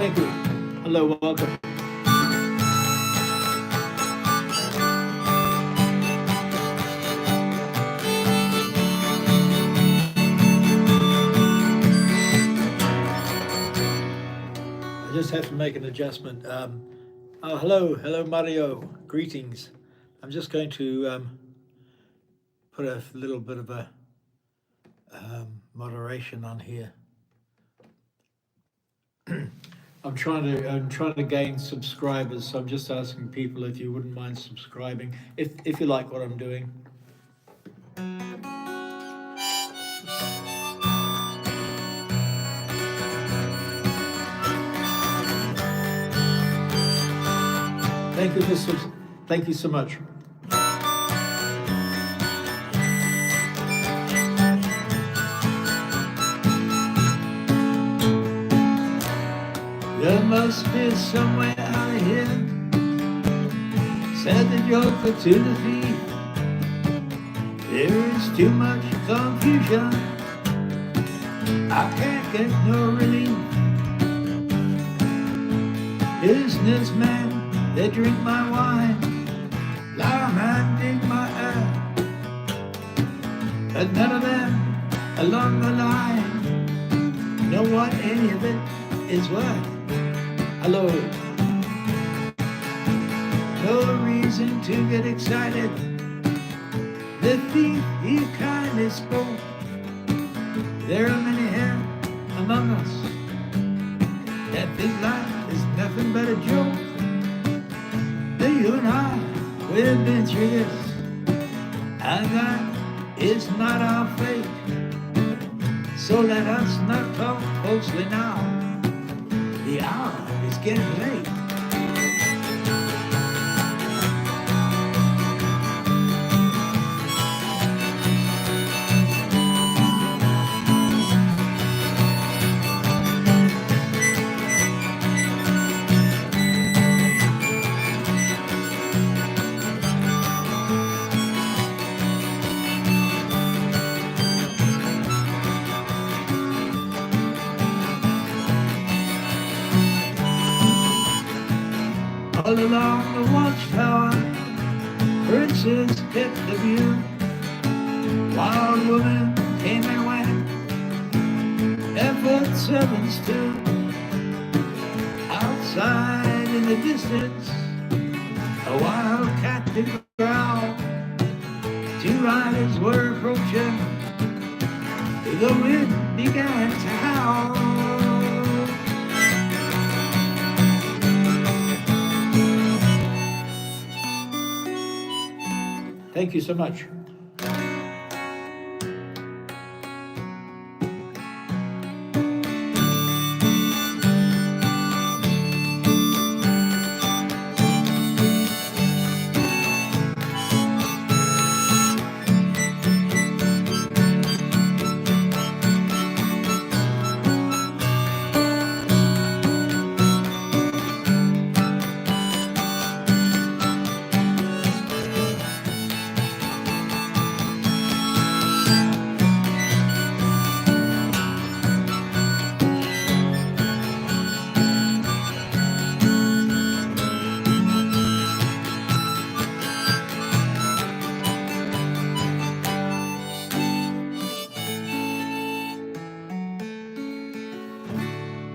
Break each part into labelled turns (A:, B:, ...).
A: Thank you. Hello, welcome. I just have to make an adjustment. Hello, Mario. Greetings. I'm just going to put a little bit of a moderation on here. I'm trying to gain subscribers, so I'm just asking people if you wouldn't mind subscribing, if you like what I'm doing. Thank you so much. There must be somewhere out here, said the joker to the thief. There is too much confusion, I can't get no relief. Businessmen, they drink my wine, lawmen dig my air, but none of them along the line know what any of it is worth. Hello. No reason to get excited. The thief, he kindly spoke. There are many here among us that think life is nothing but a joke. But you and I, we've been through this, and that is not our fate. So let us not talk closely now. The hour is getting late. All along the watchtower, princes kept the view. Wild women came and went, barefoot servants too. Outside in the distance, a wild cat did growl. Two riders were approaching, the wind began to howl. Thank you so much.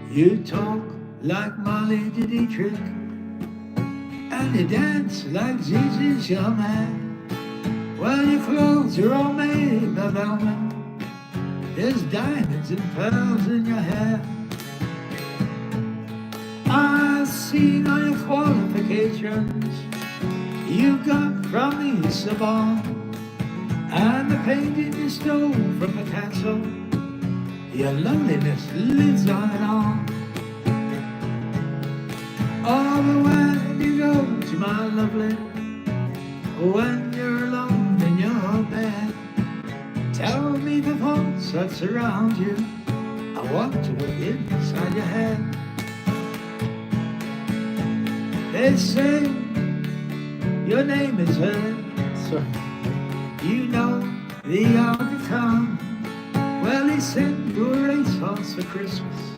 A: You talk like Molly Dietrich, and you dance like Zizi Sharman. Well, your clothes are all made by velvet. There's diamonds and pearls in your hair. I've seen all your qualifications you got from the Sorbonne, and the painting you stole from the castle. Your loneliness lives on and on. Oh, but when you go to my lovely, when you're alone in your bed, tell me the thoughts that surround you. I want to look inside your head. They say your name is heard, so you know the hour to come. Well, he sent you a racehorse for Christmas,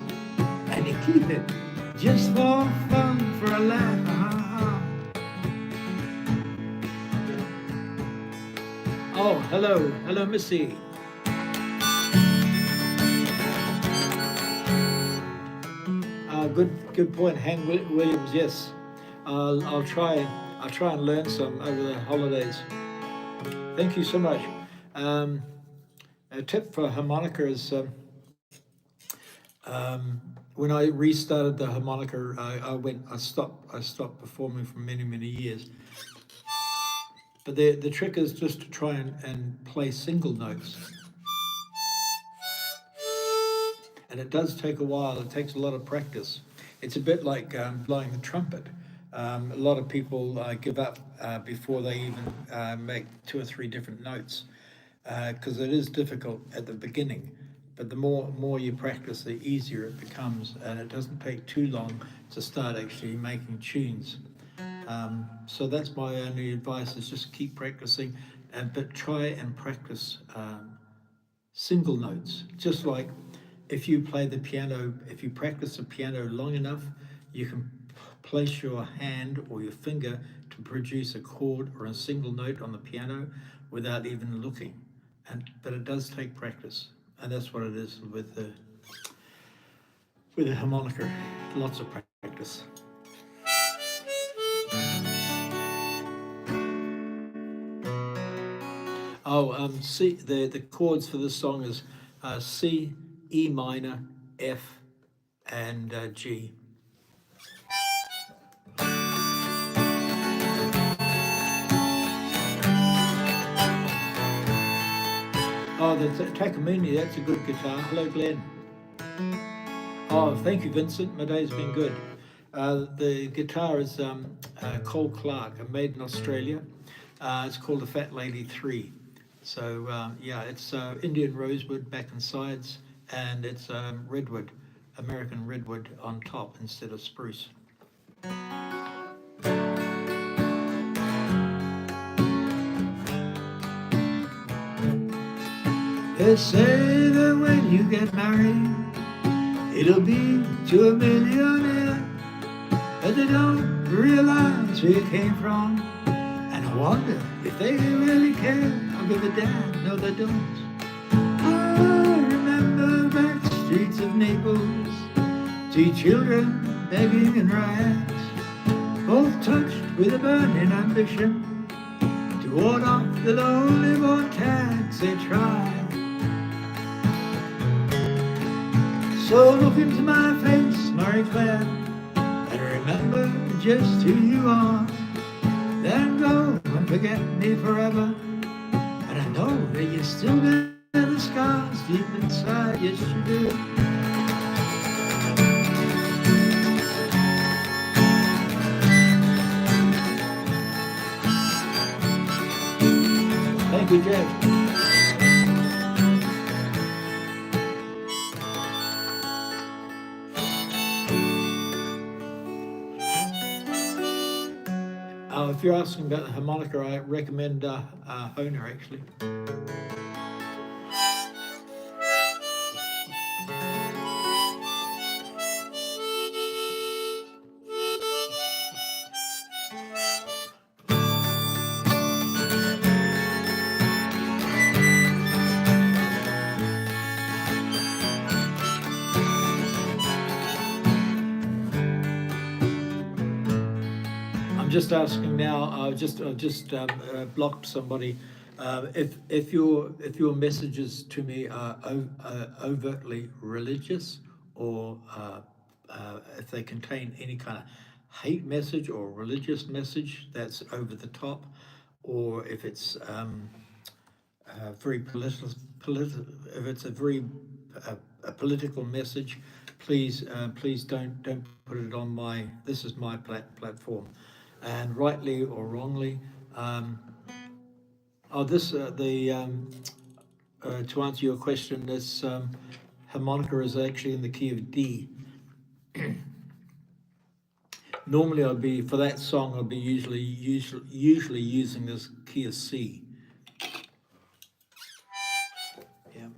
A: and you keep it just for fun, for a laugh. Oh, hello, Missy. Good point, Hank Williams. Yes, I'll try. I'll try and learn some over the holidays. Thank you so much. Um, a tip for harmonica is when I restarted the harmonica, I stopped performing for many years. But the trick is just to try and play single notes. And it does take a while. It takes a lot of practice. It's a bit like blowing the trumpet. A lot of people give up before they even make 2 or 3 different notes because it is difficult at the beginning. But the more you practice, the easier it becomes, and it doesn't take too long to start actually making tunes. So that's my only advice: is just keep practicing, but try and practice single notes. Just like if you play the piano, if you practice the piano long enough, you can place your hand or your finger to produce a chord or a single note on the piano without even looking. But it does take practice, and that's what it is with the harmonica. Lots of practice. Oh, C. The chords for this song is C, E minor, F, and G. Oh, the Takamine, that's a good guitar. Hello, Glenn. Oh, thank you, Vincent. My day's been good. The guitar is Cole Clark, made in Australia. It's called the Fat Lady 3. So yeah, it's Indian rosewood back and sides, and it's redwood, American redwood on top instead of spruce. They say that when you get married, it'll be to a millionaire, but they don't realize where you came from, and I wonder if they really care. I'll give a damn, no they don't. I remember back streets of Naples, 2 children begging in rags, both touched with a burning ambition to ward off the lonely born tax. They tried. So look into my face, Marie Claire, and remember just who you are. Then go and forget me forever. And I know that you still bear the scars deep inside, yes you do. Thank you, Jack. If you're asking about the harmonica, I recommend Hohner actually. I'm just asking now. I've just blocked somebody. If your messages to me are overtly religious, or if they contain any kind of hate message or religious message that's over the top, or if it's very political, if it's a very a political message, please don't put it on my. This is my platform. And rightly or wrongly, to answer your question, this harmonica is actually in the key of D. Normally, for that song, I'd be usually using this key of C. Yeah.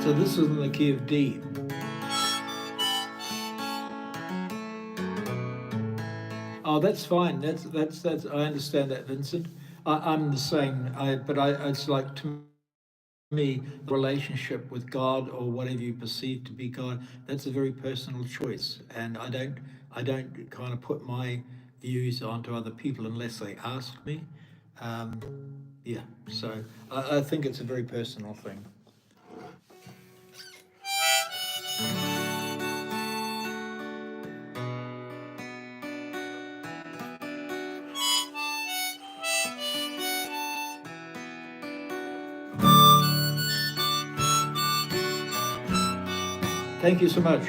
A: So So this is in the key of D. Oh, that's fine. That's. I understand that, Vincent. I'm the same. It's like, to me, the relationship with God, or whatever you perceive to be God, that's a very personal choice, and I don't kind of put my views onto other people unless they ask me. Um, yeah. So I think it's a very personal thing. Thank you so much.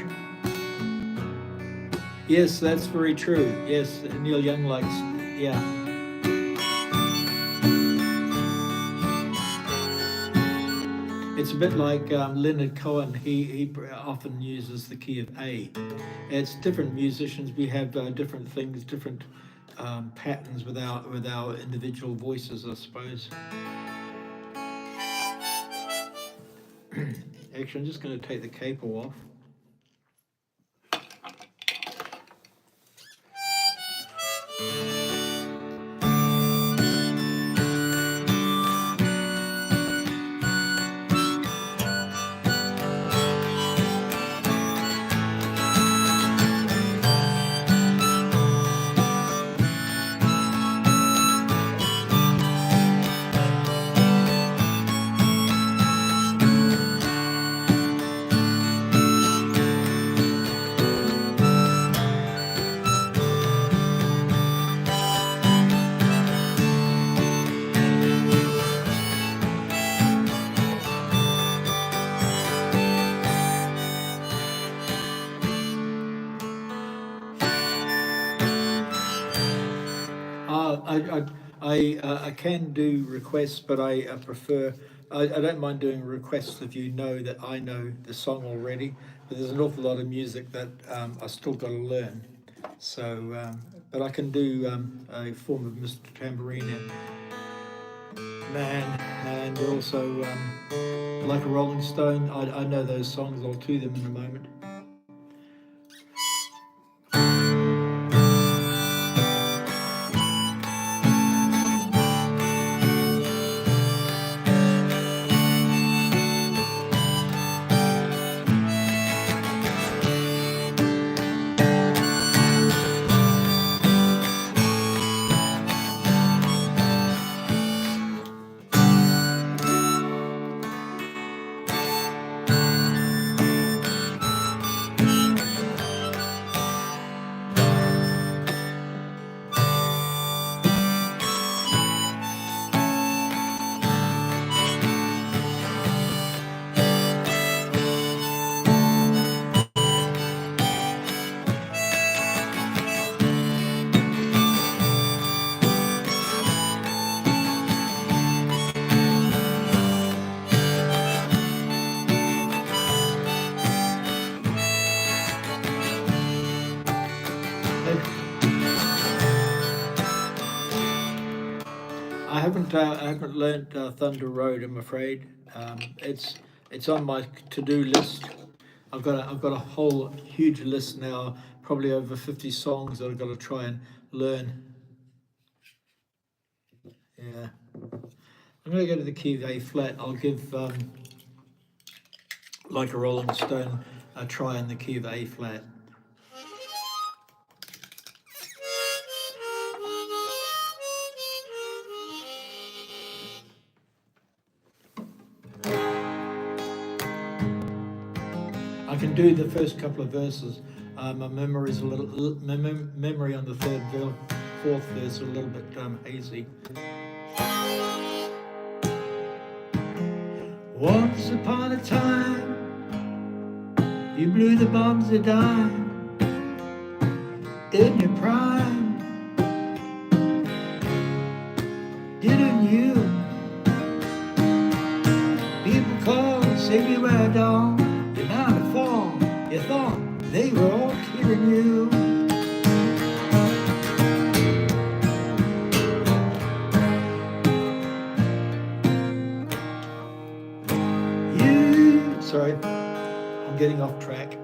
A: Yes, that's very true. Yes, Neil Young likes, yeah. It's a bit like Leonard Cohen. He often uses the key of A. It's different musicians. We have different things, different patterns with our individual voices, I suppose. Actually, I'm just going to take the capo off. I can do requests, but I prefer. I don't mind doing requests if you know that I know the song already. But there's an awful lot of music that I still got to learn. So, but I can do a form of Mr. Tambourine Man, and also Like a Rolling Stone. I know those songs. I'll do them in a moment. I haven't learned Thunder Road. I'm afraid it's on my to-do list. I've got a whole huge list now, probably over 50 songs that I've got to try and learn. Yeah, I'm going to go to the key of A flat. I'll give Like a Rolling Stone a try in the key of A flat. I can do the first couple of verses. My memory's a little memory on the fourth verse a little bit hazy. Once upon a time, you blew the bombs of dime in your prime. Didn't you? People called, say you were a dog. You're not a fall. You thought they were all kidding you. You Sorry, I'm getting off track.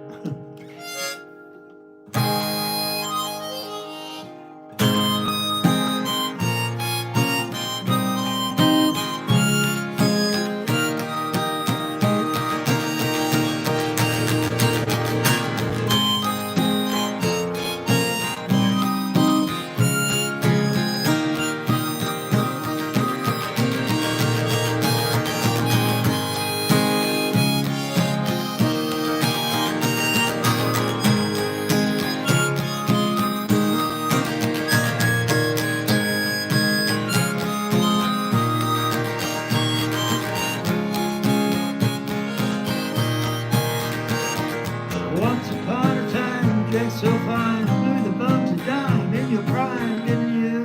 A: Once upon a time, you dressed so fine, blew the bumps of dime in your prime, didn't you?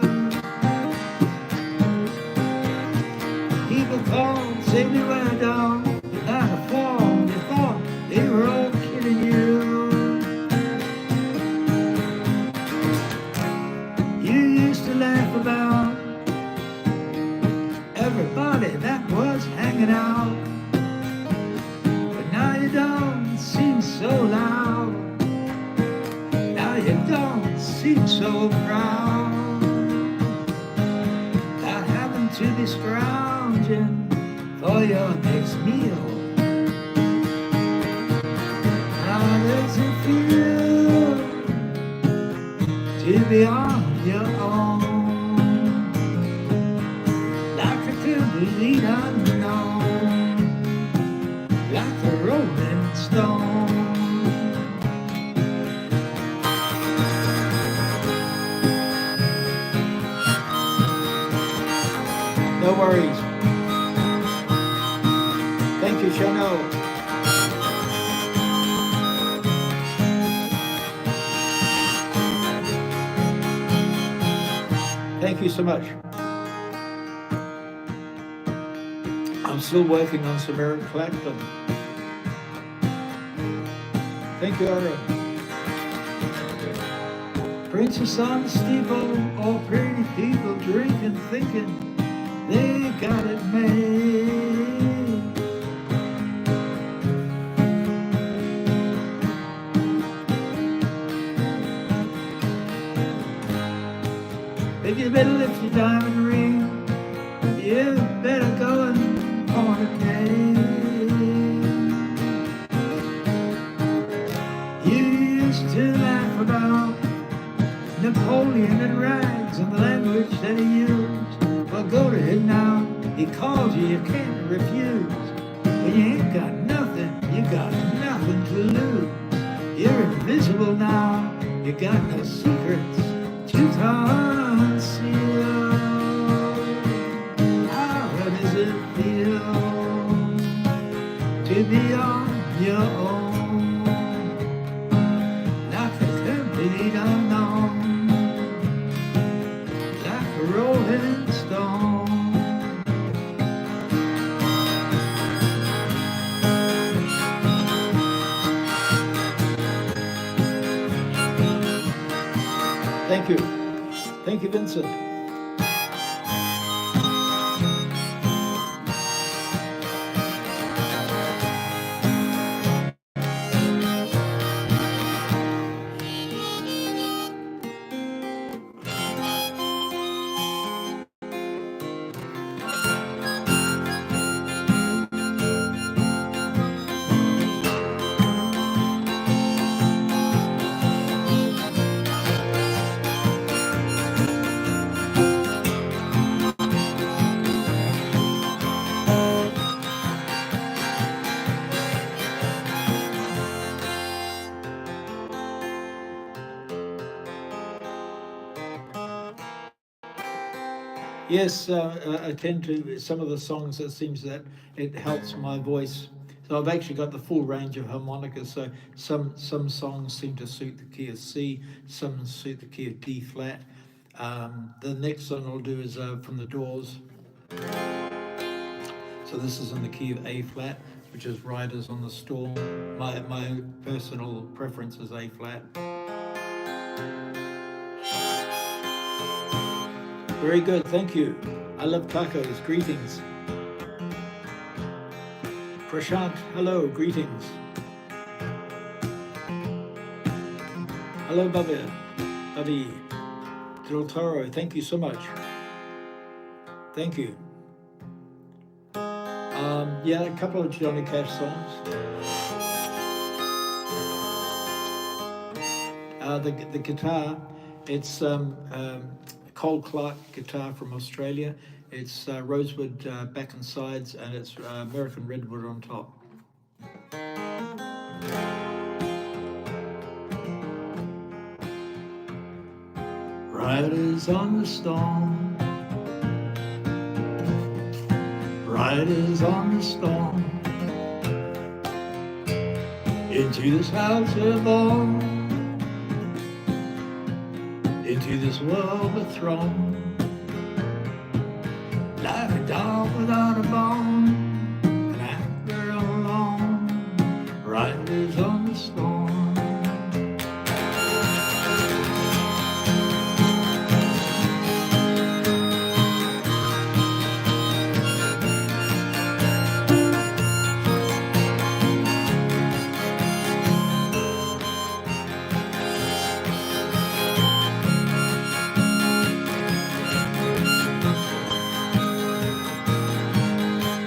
A: People called, say me where down, without a fall, they thought they were all kidding you. You used to laugh about everybody that was hanging out, but now you don't seem so loud. Now you don't seem so proud. Not having to be scrounging for your next meal. How does it feel to be on your own? Like a complete unknown, like a rolling stone. No worries. Thank you, Chanel. Thank you so much. I'm still working on some Eric Clapton. Thank you, Aaron. Princess on the steeple, all pretty people drinking, thinking they got it made. If you better lift your diamond ring, you better go and pawn it made. You used to laugh about Napoleon and rags and the language that he used. Well, go to him now. He calls you, you can't refuse. When you ain't got nothing, you got nothing to lose. You're invisible now. You got no secrets to conceal. How does it feel to be on your own? Like a complete unknown, like a rolling stone. Thank you. Thank you, Vincent. Yes, I tend to, some of the songs, it seems that it helps my voice. So I've actually got the full range of harmonicas. So some songs seem to suit the key of C, some suit the key of D flat. The next song I'll do is from the Doors. So this is in the key of A flat, which is Riders on the Storm. My personal preference is A flat. Very good, thank you. I love tacos, greetings. Prashant, hello, greetings. Hello, Bobby Del Toro, thank you so much. Thank you. Yeah, a couple of Johnny Cash songs. The guitar, it's Cole Clark guitar from Australia. It's rosewood back and sides, and it's American redwood on top. Riders on the storm, riders on the storm, into this house we're born, into this world we're thrown, like a dog without a bone, an anchor alone, riders on the storm.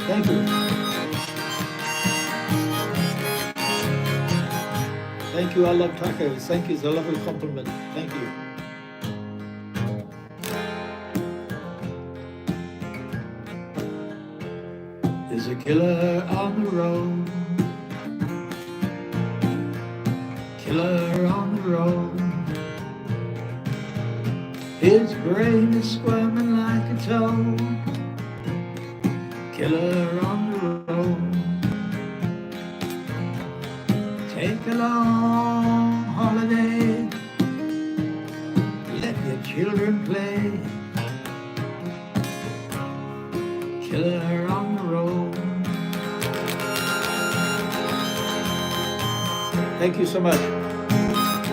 A: Thank you. Thank you, I love tacos. Thank you, it's a lovely compliment. Thank you. There's a killer on the road, killer on the road. His brain is squirming like a toad, killer on the road. Take a long holiday, let your children play, killer on the road. Thank you so much.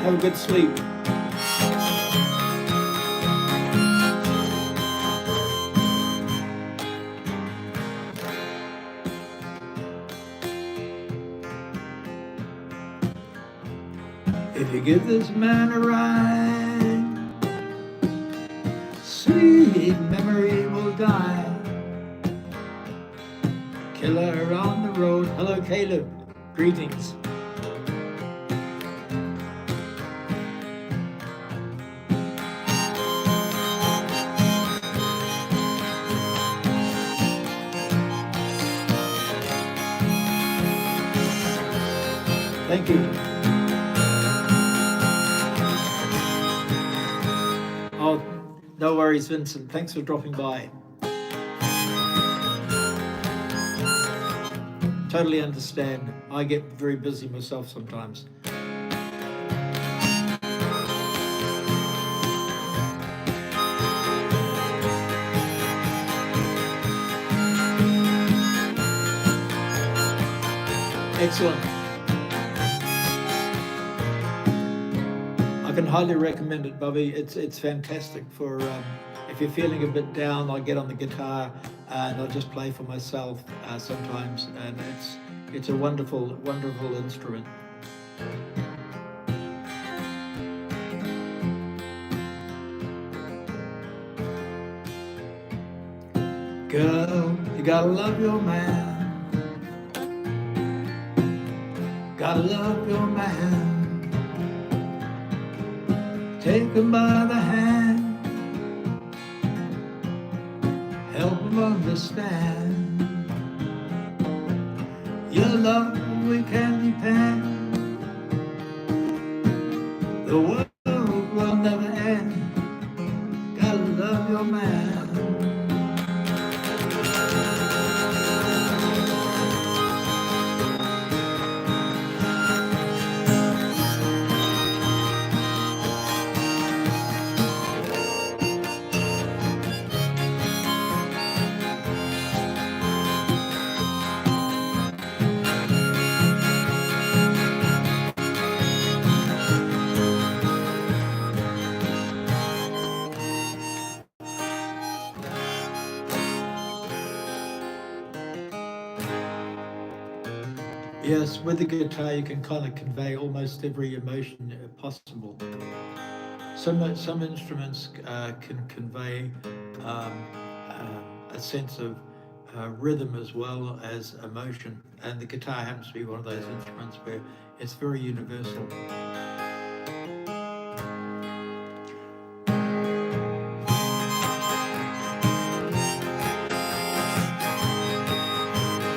A: Have a good sleep. If you give this man a ride, sweet memory will die. Killer on the road. Hello, Caleb. Greetings. Thank you. Oh, no worries, Vincent. Thanks for dropping by. Totally understand. I get very busy myself sometimes. Excellent. I can highly recommend it, Bobby. It's fantastic for if you're feeling a bit down. I get on the guitar and I'll just play for myself sometimes, and it's a wonderful, wonderful instrument. Girl, you gotta love your man. Gotta love your man. Take him by the hand, help him understand. Your love we can depend. The world will never end. Gotta love your man. Yes, with the guitar you can kind of convey almost every emotion possible. Some instruments can convey um, a sense of rhythm as well as emotion, and the guitar happens to be one of those instruments where it's very universal.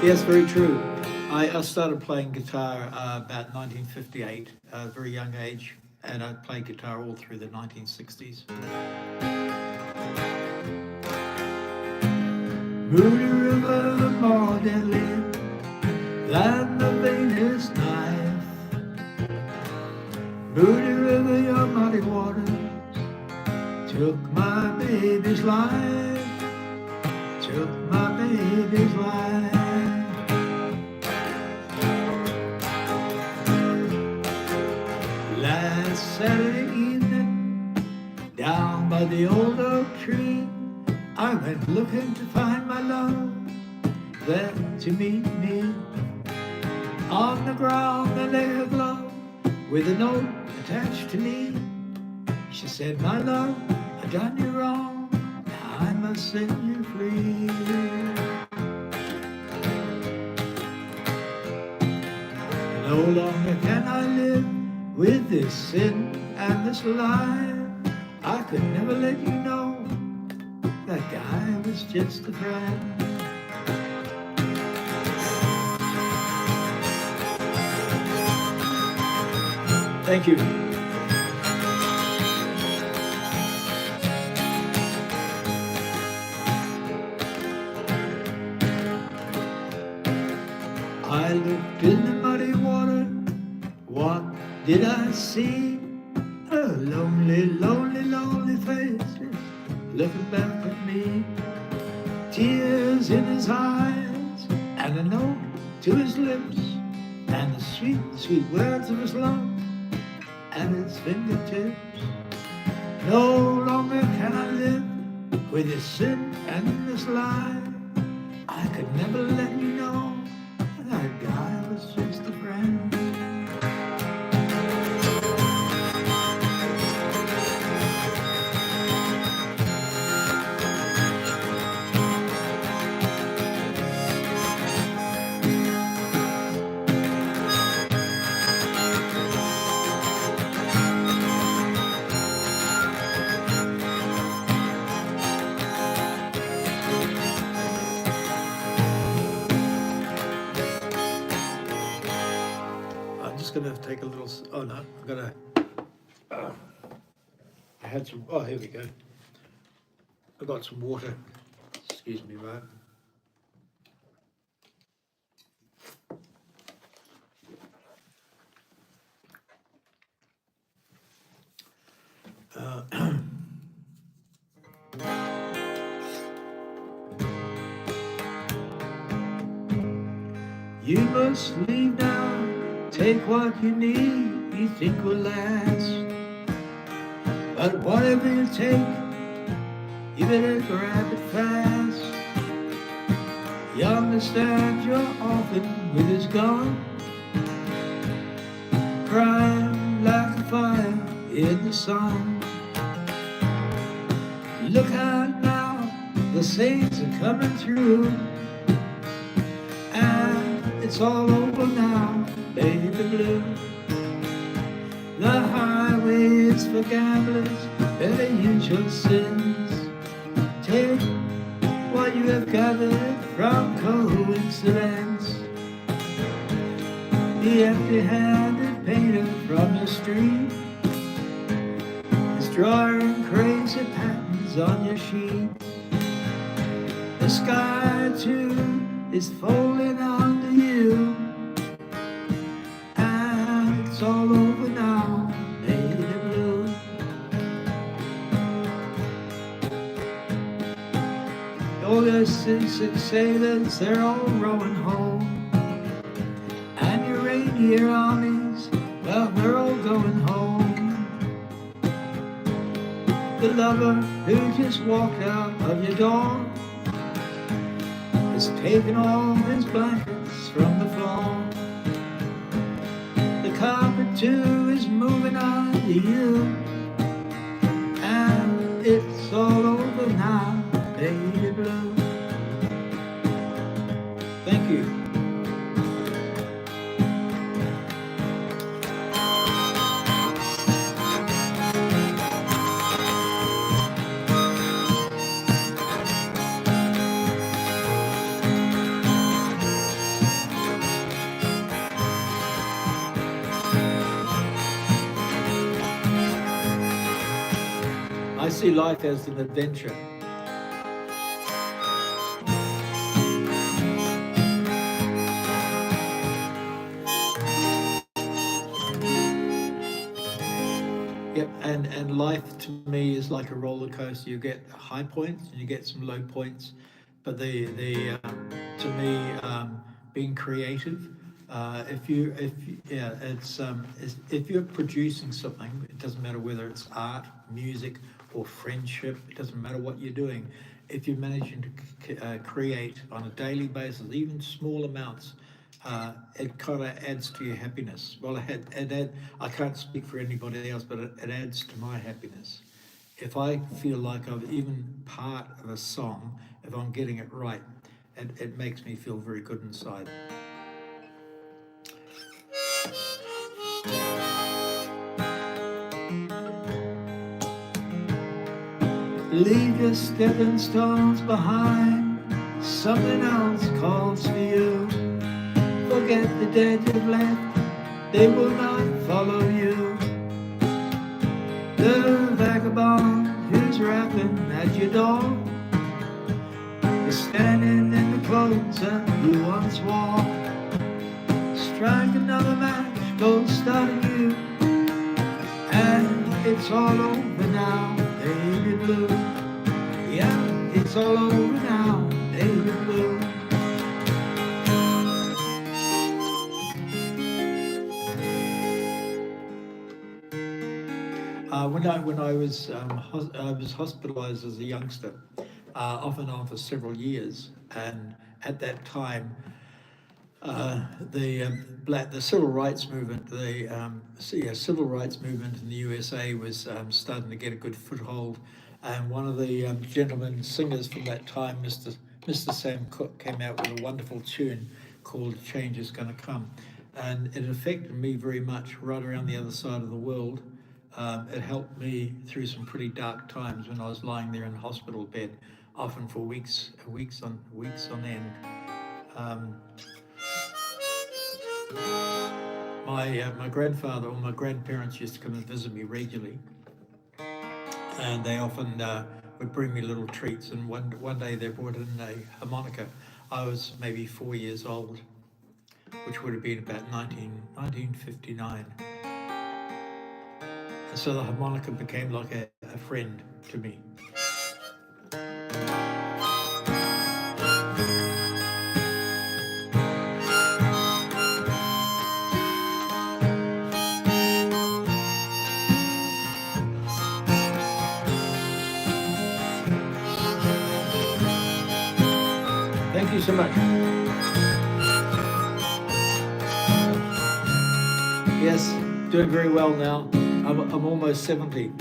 A: Yes, very true. I started playing guitar about 1958, a very young age, and I played guitar all through the 1960s. Moody River, more deadly than the vainest knife. Moody River, your muddy waters took my baby's life, took my baby's life. Last Saturday evening, down by the old oak tree, I went looking to find my love there to meet me. On the ground I lay her glove with a note attached to me. She said, my love, I done you wrong, now I must set you free. No longer can I live with this sin and this lie. I could never let you know that guy was just a friend. Thank you. I looked in the muddy water, what did I see? A lonely, lonely, lonely face looking back at me. Tears in his eyes, and a note to his lips, and the sweet, sweet words of his love at his fingertips. No longer can I live with this sin and this lie. I could never let you know that guy was just a friend. Gonna take a little. Oh no, I'm gonna. I had some. Oh, here we go. I got some water. Excuse me, right. You must leave now. Take what you need, you think will last. But whatever you take, you better grab it fast. You understand you're often with his gone, crying like a fire in the sun. Look out now, the saints are coming through, and it's all over now. Baby blue, the highway is for gamblers, better use your sins. Take what you have gathered from coincidence. The empty-handed painter from the street is drawing crazy patterns on your sheet. The sky too is folding onto you. It's all over now, baby blue. All your six sailors, they're all rowing home. And your reindeer armies, well, they're all going home. The lover who just walked out of your door has taken all his blankets from the floor. you, and it's all over now, baby blue. Thank you. I see life as an adventure. Yep, and life to me is like a roller coaster. You get high points and you get some low points, but the to me being creative, if you're producing something, it doesn't matter whether it's art, music, or friendship. It doesn't matter what you're doing. If you're managing to create on a daily basis, even small amounts, it kind of adds to your happiness. Well, I can't speak for anybody else, but it adds to my happiness. If I feel like I'm even part of a song, if I'm getting it right, it makes me feel very good inside. Leave your stepping stones behind, something else calls for you. Forget the dead you've left, they will not follow you. The vagabond who's rapping at your door is standing in the clothes that you once wore. Strike another match, go starting you, and it's all over now, baby blue. Yeah, it's all over now, baby blue. When I was hospitalized as a youngster, off and on for several years, and at that time, the civil rights movement, civil rights movement in the USA was starting to get a good foothold, and one of the gentlemen singers from that time, Mr. Sam Cooke, came out with a wonderful tune called "Change Is Gonna Come," and it affected me very much right around the other side of the world. It helped me through some pretty dark times when I was lying there in a hospital bed, often for weeks on end. My grandfather or my grandparents used to come and visit me regularly, and they often would bring me little treats. And one day they brought in a harmonica. I was maybe 4 years old, which would have been about 1959. And so the harmonica became like a friend to me. Thank you so much. Yes, doing very well now. I'm almost 70.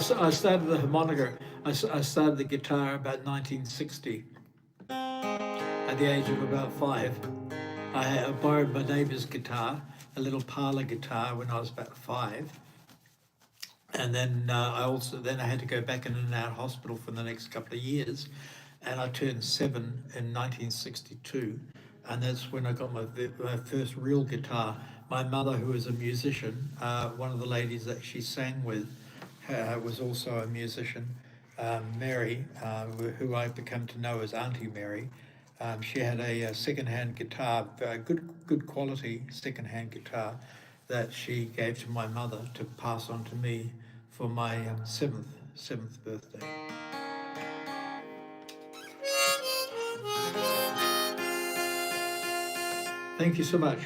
A: I started the harmonica. I started the guitar about 1960 at the age of about 5. I borrowed my neighbour's guitar, a little parlour guitar, when I was about 5. And then I had to go back in and out of hospital for the next couple of years, and I turned 7 in 1962, and that's when I got my first real guitar. My mother, who was a musician, one of the ladies that she sang with, was also a musician, Mary, who I've become to know as Auntie Mary. She had a second-hand guitar, a good quality second-hand guitar, that she gave to my mother to pass on to me for my seventh birthday. Thank you so much.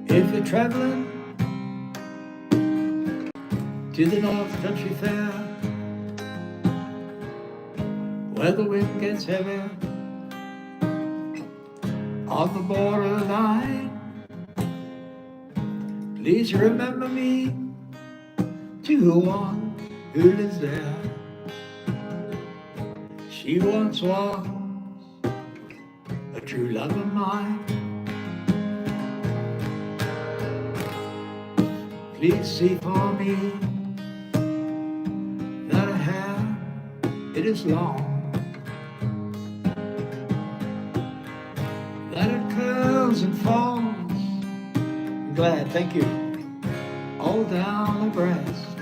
A: If you're traveling to the North Country Fair, where the wind gets heavy on the borderline, please remember me to the one who lives there. She once was a true love of mine. Please see for me that her hair, it is long, that it curls and falls. I'm glad, thank you. All down the breast.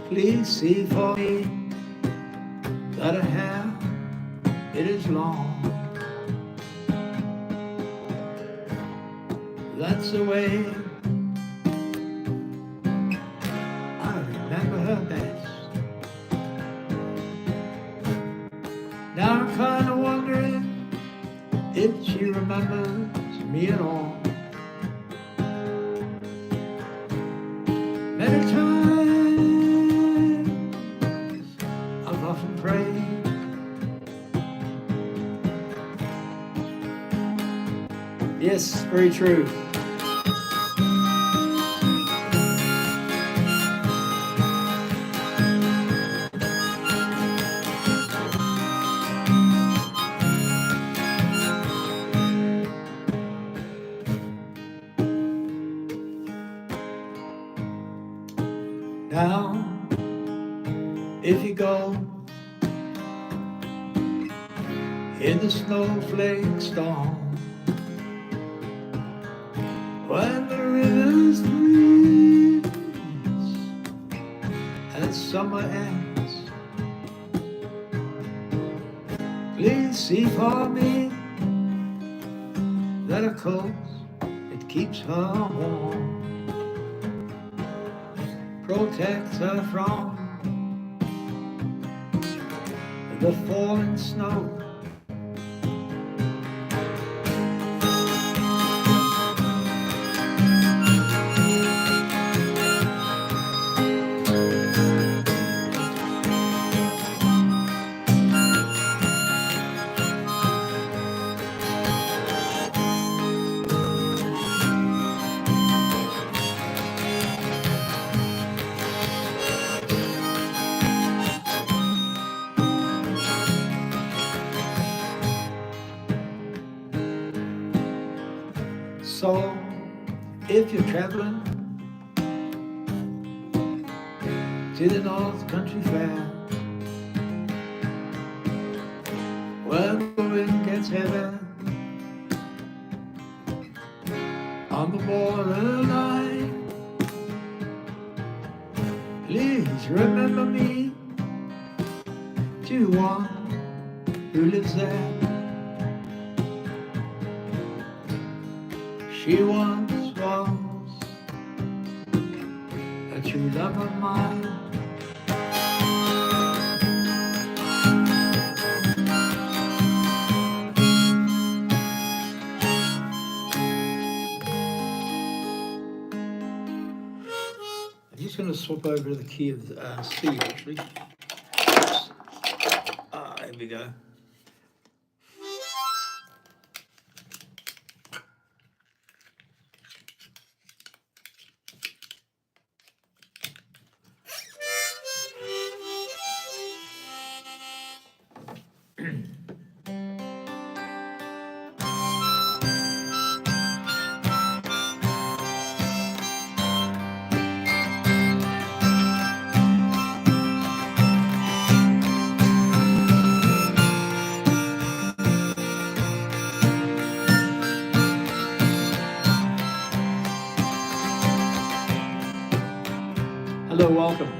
A: Please see for me that her hair, it is long. That's the way I remember her best. Now I'm kind of wondering if she remembers me at all. Many times I've often prayed, yes, very true. Now, if you go in the snowflake storm, when the rivers freeze and summer ends, please see for me that a coat, it keeps her warm, protects her from the falling snow. So, if you're traveling to the North Country Fair, where the wind gets heavy on the borderline, remember me to one who lives there. She once was a true love of mine. I'm just going to swap over to the key of C actually. There we go. Hello, welcome.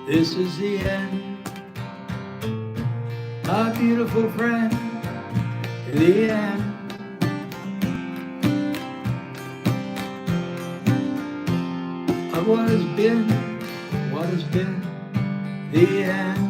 A: This is the end, my beautiful friend, the end. Of what has been, the end.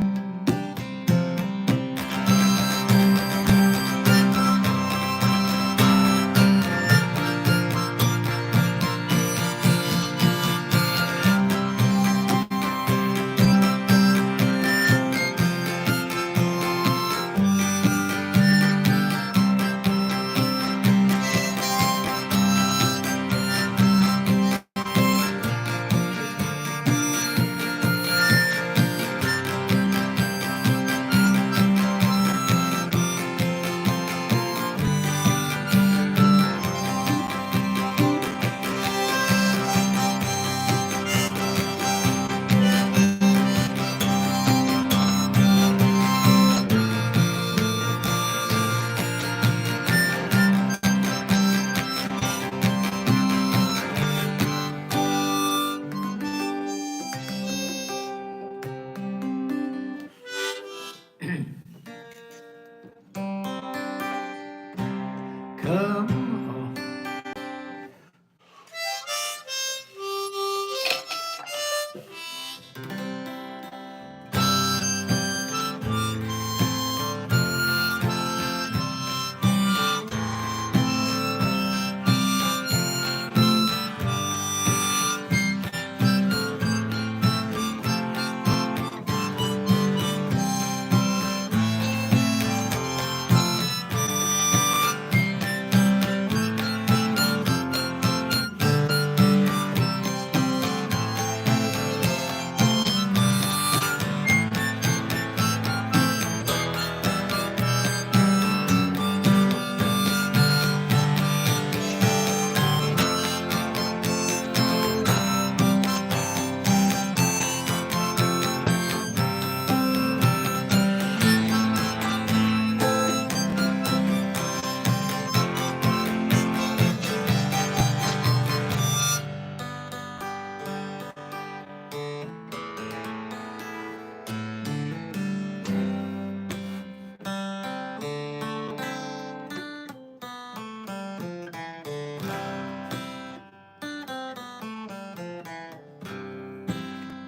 A: Come on.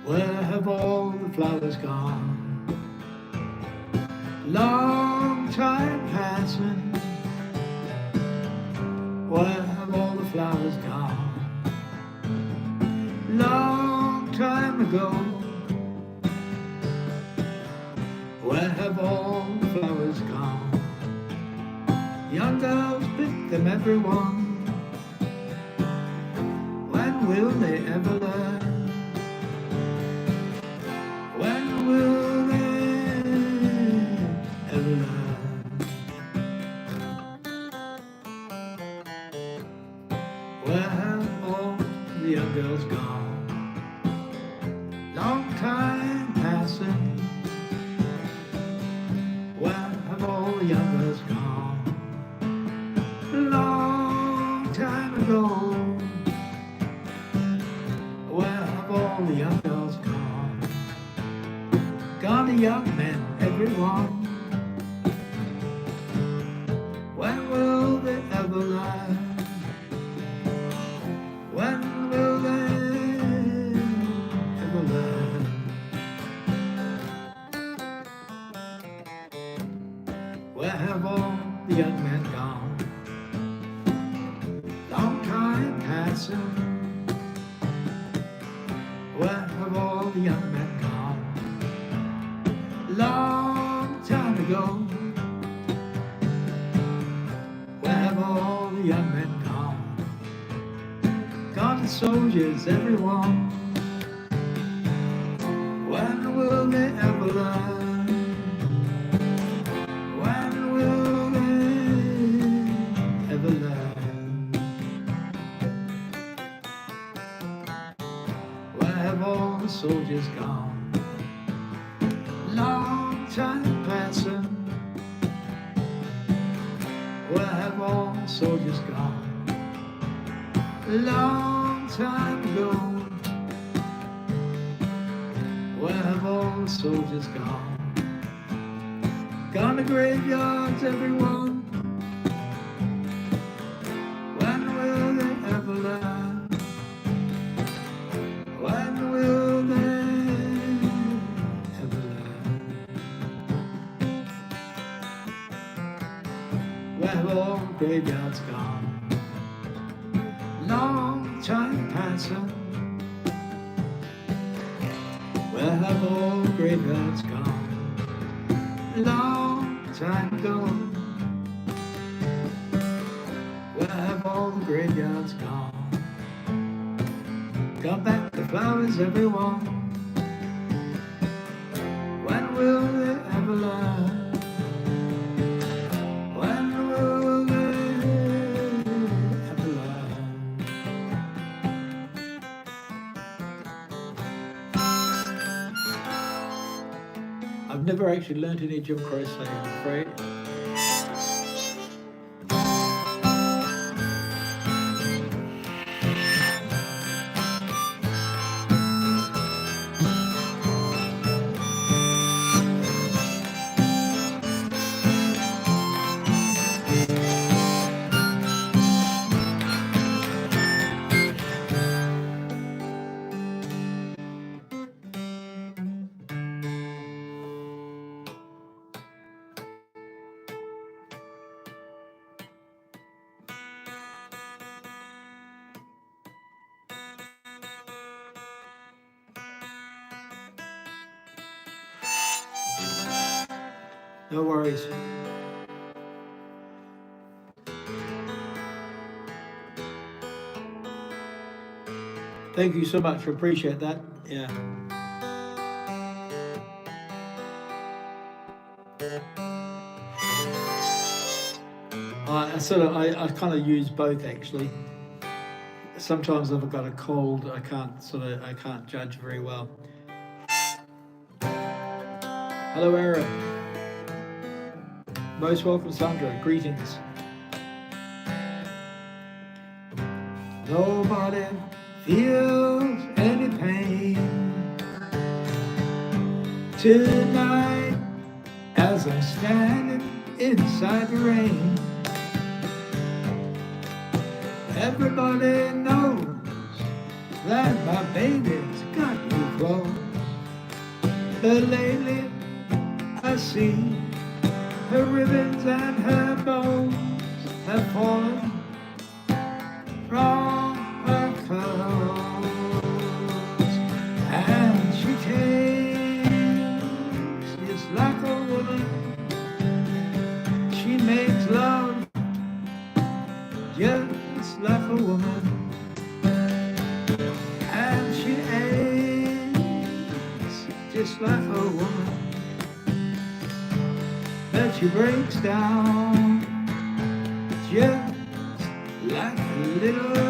A: Where have all the flowers gone? Long time passing. Where have all the flowers gone? Long time ago. Where have all the flowers gone? Young girls pick them every one. When will they ever learn? When will they ever learn? Where have all the young girls gone? Long time passing. Where have all the young girls gone? Long time ago. Where have all the young girls gone? everyone. When will they ever learn? When will they ever learn? Where have all the young men gone? Long time passing. Where have all the young men gone? Long time ago. Where have all the young men gone? Gone the soldiers, everyone. When will they ever learn? When will they ever learn? Where have all the soldiers gone? Long time passing. Where have all the soldiers gone? Long time ago. Where have all the soldiers gone? Gone to graveyards, everyone. When will they ever learn? When will they ever learn? Where have all the graveyards gone? Long time passing. Where have all the graveyards gone? Long time ago. Where have all the graveyards gone? Come back the flowers, everyone. When will they ever learn? When will they ever learn? I've never actually learned any Jim Croce, I'm afraid. No worries. Thank you so much. I appreciate that. Yeah. I kind of use both actually. Sometimes if I've got a cold, I can't judge very well. Hello, Aaron. Most welcome, Sandra. Greetings. Nobody feels any pain tonight as I'm standing inside the rain. Everybody knows that my baby's got new clothes, but lately I see her ribbons and her bows have fallen from her clothes, and she takes just like a woman. She makes love just like a woman, and she aches just like a woman. But she breaks down just like a little.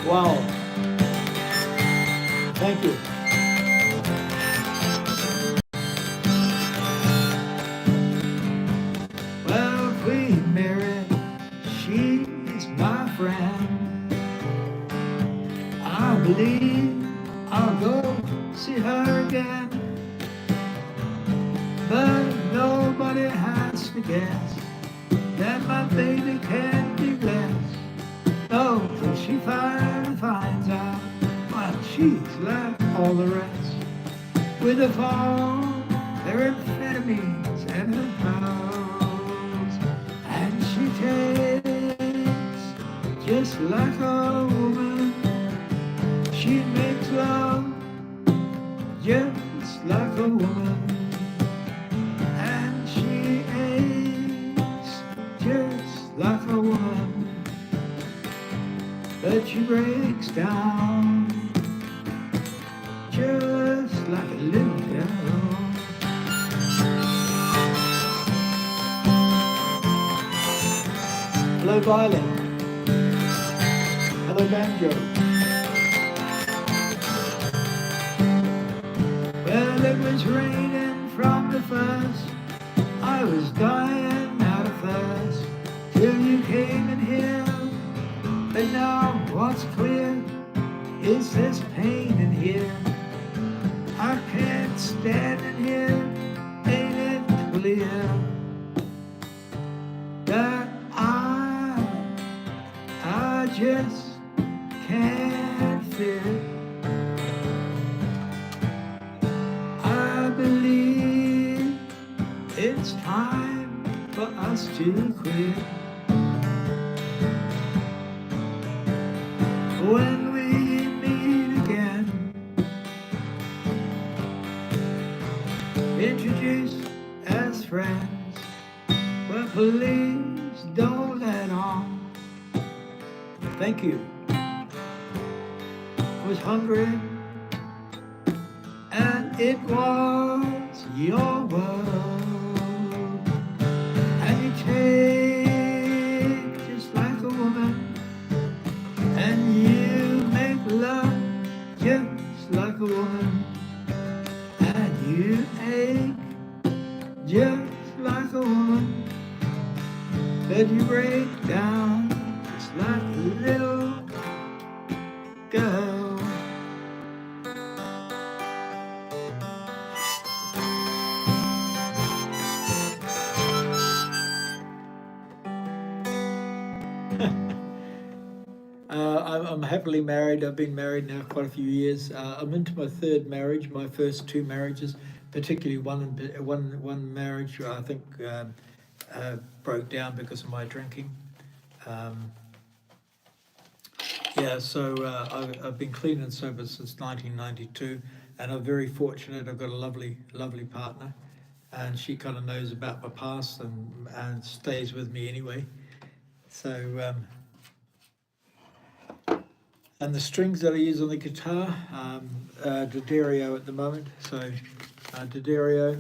A: Wow. Thank you. Well, if we married, she's my friend. I believe I'll go see her again, but nobody has to guess that my baby can't be blessed. Oh, when she finally finds out, well, she's like all the rest. With a phone, their amphetamines and her pills, and she takes just like a woman. She makes love just like a woman, and she aches just like a woman, but she breaks down just like a little girl. Hello violin, hello banjo. Well, it was raining from the first, I was dying out of thirst, till you came in here. But now what's clear is this pain in here. I can't stand in here, ain't it clear that I just can't fit. I believe it's time for us to quit. When we meet again, introduced as friends, but please don't let on. Thank you. I was hungry, and it was your world, and you take just like a woman, and you make love just like a woman, and you ache just like a woman, but you break down just like a little girl. I'm happily married. I've been married now quite a few years. I'm into my third marriage. My first two marriages, particularly one marriage, I think broke down because of my drinking. I've been clean and sober since 1992, and I'm very fortunate. I've got a lovely partner, and she kind of knows about my past and stays with me anyway. So. And the strings that I use on the guitar, D'Addario at the moment. So D'Addario,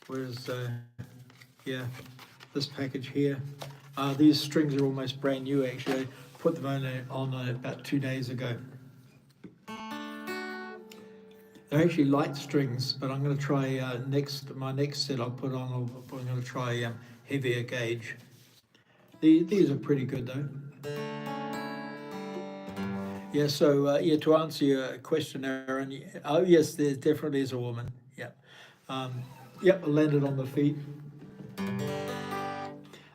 A: where's this package here. These strings are almost brand new actually. I put them on about 2 days ago. They're actually light strings, but I'm going to try my next set I'll put on. I'm going to try heavier gauge. These are pretty good though. Yeah, so to answer your question, Aaron, oh yes, there definitely is a woman. Yep. I landed on the feet.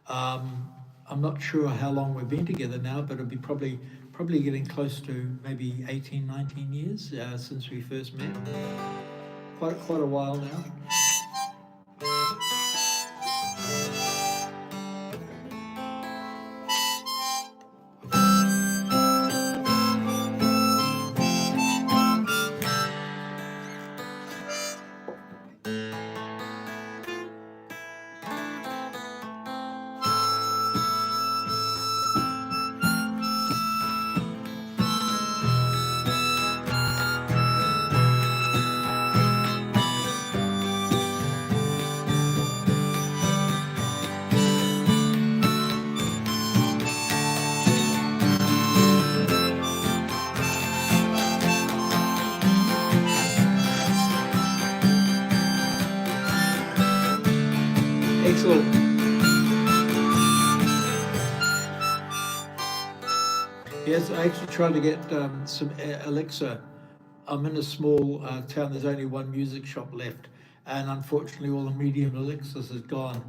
A: I'm not sure how long we've been together now, but it'll be probably getting close to maybe 18, 19 years since we first met. Quite a while now. Yes, I actually tried to get some elixir. I'm in a small town. There's only one music shop left, and unfortunately, all the medium elixirs is gone.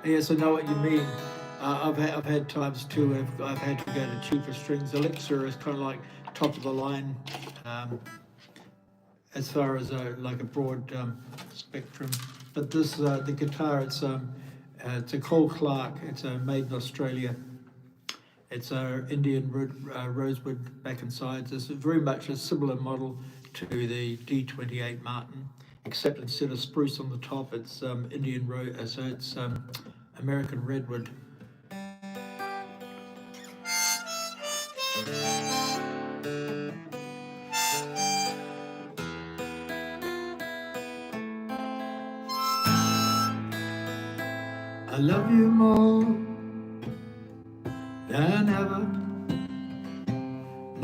A: Yes, I know what you mean. I've had times too where I've had to go to cheaper strings. Elixir is kind of like top of the line um, as far as like a broad spectrum. But this the guitar, it's a Cole Clark. It's made in Australia. It's a Indian rosewood back and sides. It's very much a similar model to the D28 Martin, except instead of spruce on the top, it's Indian so it's American redwood. I love you more than ever,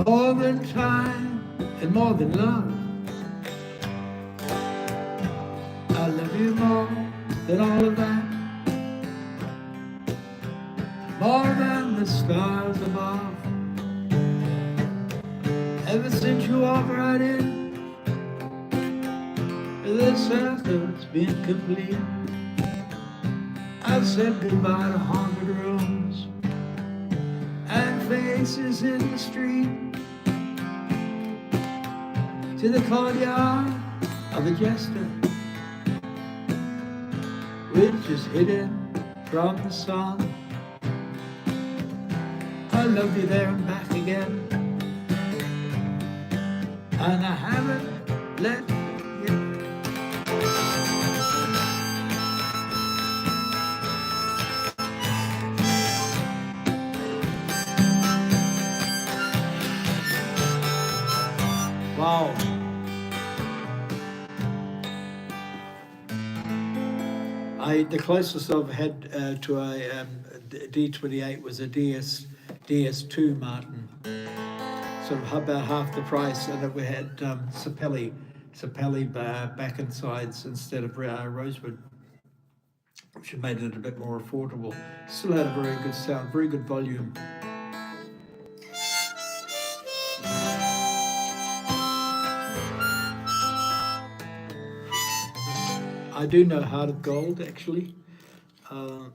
A: more than time and more than love. I love you more than all of that, more than the stars above. Ever since you walked right in, this earth has been complete. I've said goodbye to haunted rooms and faces in the street, to the courtyard of a jester, which is hidden from the sun. I love you there and back again, and I haven't let you yet. Wow. The closest I've had to a D28 was a DS2 Martin, sort of about half the price, and we had Sapelli back and sides instead of rosewood, which made it a bit more affordable. Still had a very good sound, very good volume. I do know Heart of Gold, actually. I'm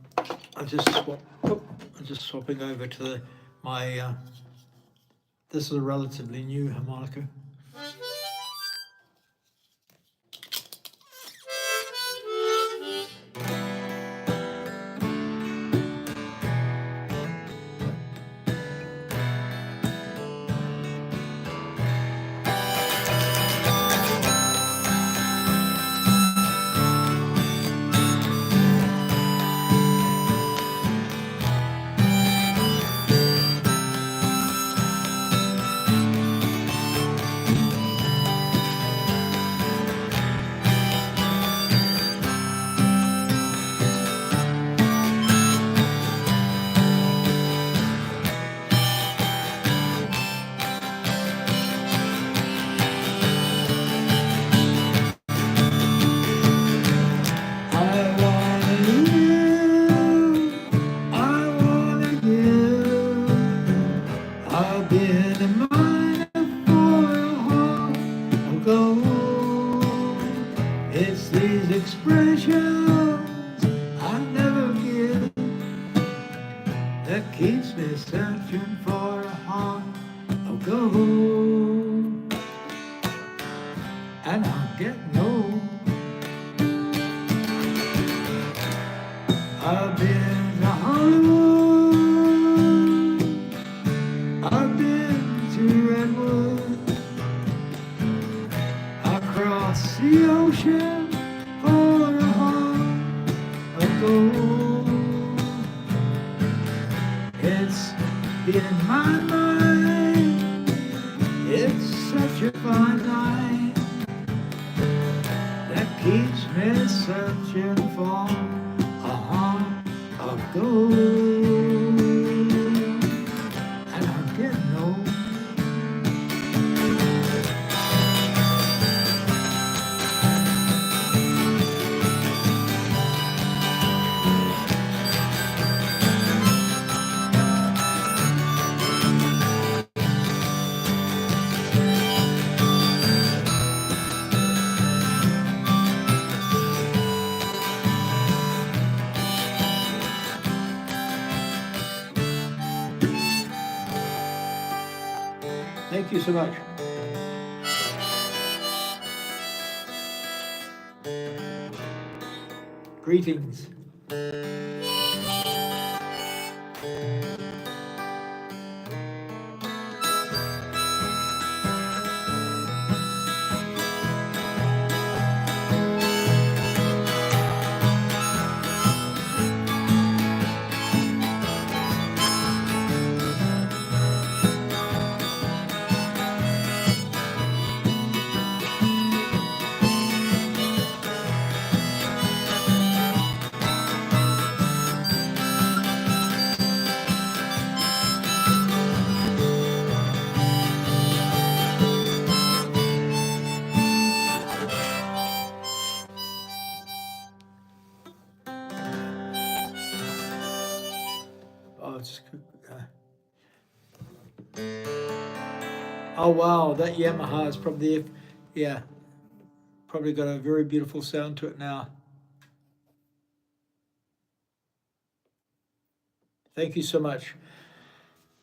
A: just swapping over to my. This is a relatively new harmonica. that keeps me searching for a heart of gold. And I'm getting old. I've been to Hollywood, I've been to Redwood, I crossed the ocean for a heart of gold. It's in my mind, it's such a fine line that keeps me searching for a heart of gold. And I'm getting old. Thank you so much. Greetings. Oh, oh wow, that Yamaha is probably, yeah, probably got a very beautiful sound to it now. Thank you so much.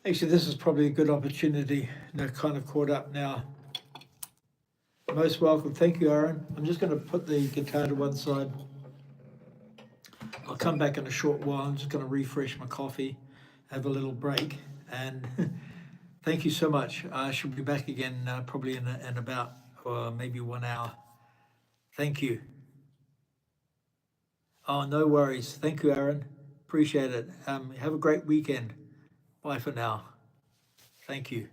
A: Actually, this is probably a good opportunity. They're kind of caught up now. Most welcome. Thank you, Aaron. I'm just going to put the guitar to one side. I'll come back in a short while. I'm just going to refresh my coffee, have a little break, and thank you so much. I shall be back again probably in about maybe 1 hour. Thank you. Oh, no worries. Thank you, Aaron. Appreciate it. Have a great weekend. Bye for now. Thank you.